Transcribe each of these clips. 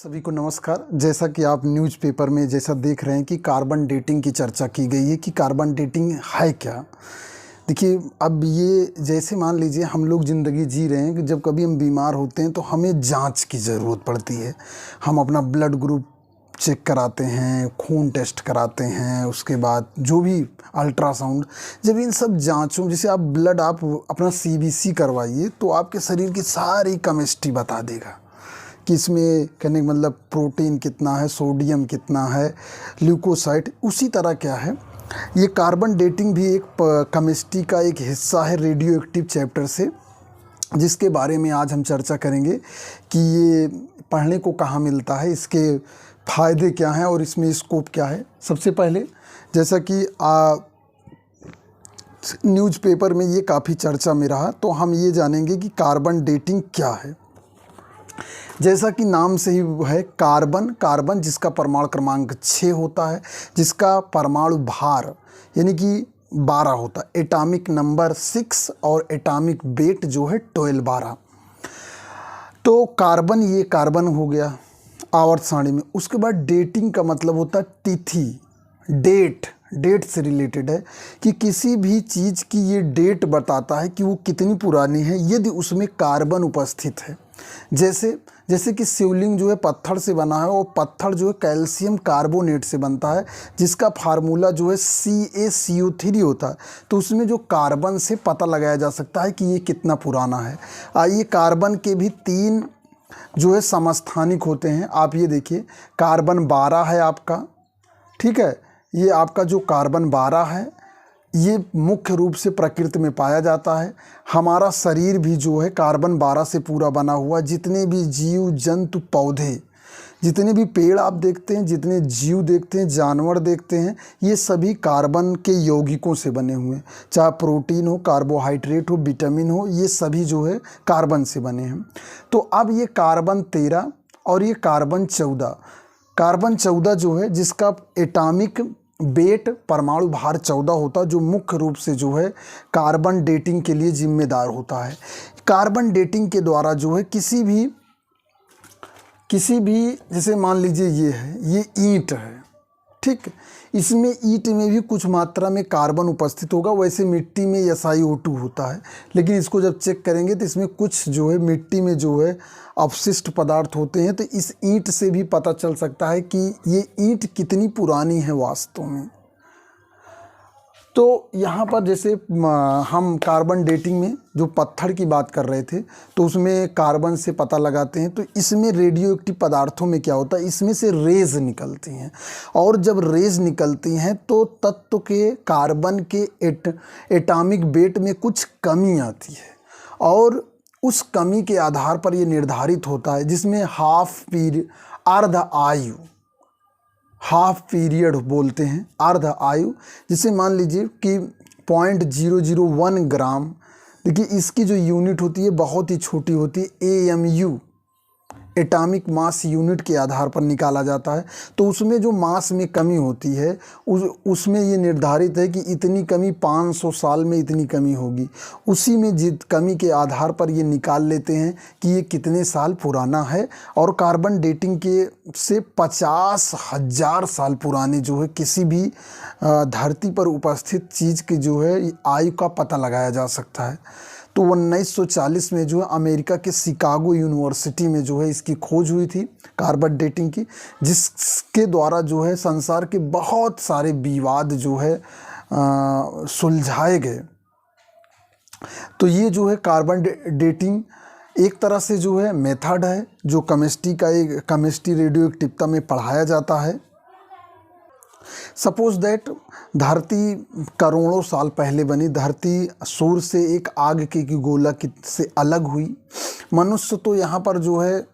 सभी को नमस्कार। जैसा कि आप न्यूज़पेपर में जैसा देख रहे हैं कि कार्बन डेटिंग की चर्चा की गई है कि कार्बन डेटिंग है क्या। देखिए, अब ये जैसे मान लीजिए हम लोग ज़िंदगी जी रहे हैं कि जब कभी हम बीमार होते हैं तो हमें जांच की ज़रूरत पड़ती है। हम अपना ब्लड ग्रुप चेक कराते हैं, खून टेस्ट कराते हैं, उसके बाद जो भी अल्ट्रासाउंड, जब इन सब जांचों जैसे आप अपना सीबीसी करवाइए तो आपके शरीर की सारी केमिस्ट्री बता देगा कि इसमें कहने का मतलब प्रोटीन कितना है, सोडियम कितना है, ल्यूकोसाइट। उसी तरह क्या है, ये कार्बन डेटिंग भी एक केमिस्ट्री का एक हिस्सा है रेडियो एक्टिव चैप्टर से, जिसके बारे में आज हम चर्चा करेंगे कि ये पढ़ने को कहाँ मिलता है, इसके फ़ायदे क्या हैं और इसमें स्कोप क्या है। सबसे पहले जैसा कि न्यूज़पेपर में ये काफ़ी चर्चा में रहा, तो हम ये जानेंगे कि कार्बन डेटिंग क्या है। जैसा कि नाम से ही है, कार्बन जिसका परमाणु क्रमांक 6 होता है, जिसका परमाणु भार यानी कि 12 होता है, एटॉमिक नंबर 6 और एटॉमिक वेट जो है 12। तो कार्बन, ये कार्बन हो गया आवर्त सारणी में। उसके बाद डेटिंग का मतलब होता है तिथि, डेट से रिलेटेड है कि किसी भी चीज़ की ये डेट बताता है कि वो कितनी पुरानी है यदि उसमें कार्बन उपस्थित है। जैसे कि शिवलिंग जो है पत्थर से बना है और पत्थर जो है कैल्शियम कार्बोनेट से बनता है, जिसका फार्मूला जो है CaCO3 होता है। तो उसमें जो कार्बन से पता लगाया जा सकता है कि ये कितना पुराना है। आइए, कार्बन के भी 3 जो है समस्थानिक होते हैं। आप ये देखिए, कार्बन 12 है आपका, ठीक है। ये आपका जो कार्बन 12 है ये मुख्य रूप से प्रकृति में पाया जाता है। हमारा शरीर भी जो है कार्बन 12 से पूरा बना हुआ। जितने भी जीव जंतु पौधे, जितने भी पेड़ आप देखते हैं, जितने जीव देखते हैं, जानवर देखते हैं, ये सभी कार्बन के यौगिकों से बने हुए हैं। चाहे प्रोटीन हो, कार्बोहाइड्रेट हो, विटामिन हो, ये सभी जो है कार्बन से बने हैं। तो अब ये कार्बन 13 और ये कार्बन 14 जो है, जिसका एटॉमिक वेट परमाणु भार 14 होता है, जो मुख्य रूप से जो है कार्बन डेटिंग के लिए जिम्मेदार होता है। कार्बन डेटिंग के द्वारा जो है किसी भी जैसे मान लीजिए ये ईंट है, ठीक। इसमें ईंट में भी कुछ मात्रा में कार्बन उपस्थित होगा। वैसे मिट्टी में SiO2 होता है, लेकिन इसको जब चेक करेंगे तो इसमें कुछ जो है मिट्टी में जो है अवशिष्ट पदार्थ होते हैं। तो इस ईंट से भी पता चल सकता है कि ये ईंट कितनी पुरानी है वास्तव में। तो यहाँ पर जैसे हम कार्बन डेटिंग में जो पत्थर की बात कर रहे थे, तो उसमें कार्बन से पता लगाते हैं। तो इसमें रेडियो एक्टिव पदार्थों में क्या होता है, इसमें से रेज निकलती हैं, और जब रेज निकलती हैं तो तत्व के कार्बन के एटॉमिक वेट में कुछ कमी आती है, और उस कमी के आधार पर ये निर्धारित होता है, जिसमें हाफ पीरियड बोलते हैं, अर्ध आयु। जिसे मान लीजिए कि 0.001 ग्राम, देखिए इसकी जो यूनिट होती है बहुत ही छोटी होती है, AMU, एटॉमिक मास यूनिट के आधार पर निकाला जाता है। तो उसमें जो मास में कमी होती है उसमें ये निर्धारित है कि इतनी कमी 500 साल में इतनी कमी होगी। उसी में जित कमी के आधार पर ये निकाल लेते हैं कि ये कितने साल पुराना है। और कार्बन डेटिंग के से 50,000 साल पुराने जो है किसी भी धरती पर उपस्थित चीज़ की जो है आयु का पता लगाया जा सकता है। तो 1940 में जो है अमेरिका के शिकागो यूनिवर्सिटी में जो है इसकी खोज हुई थी कार्बन डेटिंग की, जिसके द्वारा जो है संसार के बहुत सारे विवाद जो है सुलझाए गए। तो ये जो है कार्बन डेटिंग एक तरह से जो है मेथड है जो केमिस्ट्री रेडियो एक्टिविटी में पढ़ाया जाता है। सपोज दैट धरती करोड़ों साल पहले बनी, धरती सूर्य से एक आग के गोला से अलग हुई। मनुष्य तो यहाँ पर जो है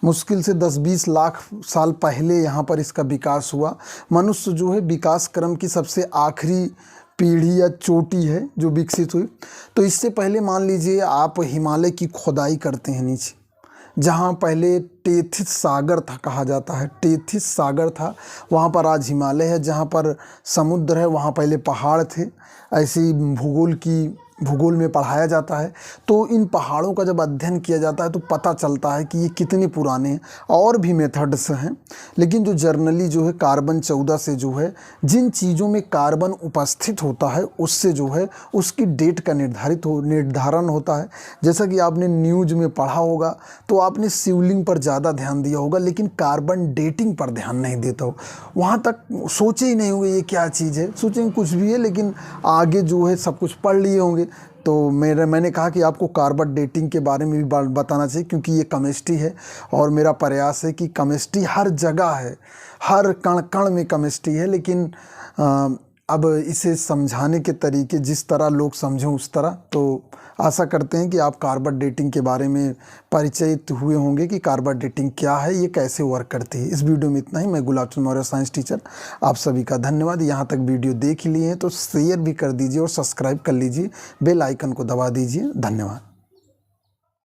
मुश्किल से 10-20 लाख साल पहले यहाँ पर इसका विकास हुआ। मनुष्य जो है विकास क्रम की सबसे आखिरी पीढ़ी या चोटी है जो विकसित हुई। तो इससे पहले मान लीजिए आप हिमालय की खुदाई करते हैं नीचे, जहाँ पहले टेथिस सागर था, कहा जाता है टेथिस सागर था, वहाँ पर आज हिमालय है। जहाँ पर समुद्र है वहाँ पहले पहाड़ थे। ऐसी भूगोल की भूगोल में पढ़ाया जाता है, तो इन पहाड़ों का जब अध्ययन किया जाता है तो पता चलता है कि ये कितने पुराने हैं। और भी मेथड्स हैं, लेकिन जो जर्नली जो है कार्बन 14 से जो है जिन चीज़ों में कार्बन उपस्थित होता है उससे जो है उसकी डेट का निर्धारण होता है। जैसा कि आपने न्यूज़ में पढ़ा होगा तो आपने शिवलिंग पर ज़्यादा ध्यान दिया होगा, लेकिन कार्बन डेटिंग पर ध्यान नहीं देता हो। वहाँ तक सोचे ही नहीं होंगे ये क्या चीज़ है, सोचेंगे कुछ भी है, लेकिन आगे जो है सब कुछ पढ़ लिए होंगे। तो मैंने कहा कि आपको कार्बन डेटिंग के बारे में भी बताना चाहिए, क्योंकि ये केमिस्ट्री है और मेरा प्रयास है कि केमिस्ट्री हर जगह है, हर कण कण में केमिस्ट्री है। लेकिन अब इसे समझाने के तरीके जिस तरह लोग समझें उस तरह, तो आशा करते हैं कि आप कार्बन डेटिंग के बारे में परिचित हुए होंगे कि कार्बन डेटिंग क्या है, ये कैसे वर्क करती है। इस वीडियो में इतना ही। मैं गुलाब चंद मौर्य, साइंस टीचर। आप सभी का धन्यवाद। यहाँ तक वीडियो देख लिए हैं तो शेयर भी कर दीजिए और सब्सक्राइब कर लीजिए, बेल आइकन को दबा दीजिए। धन्यवाद।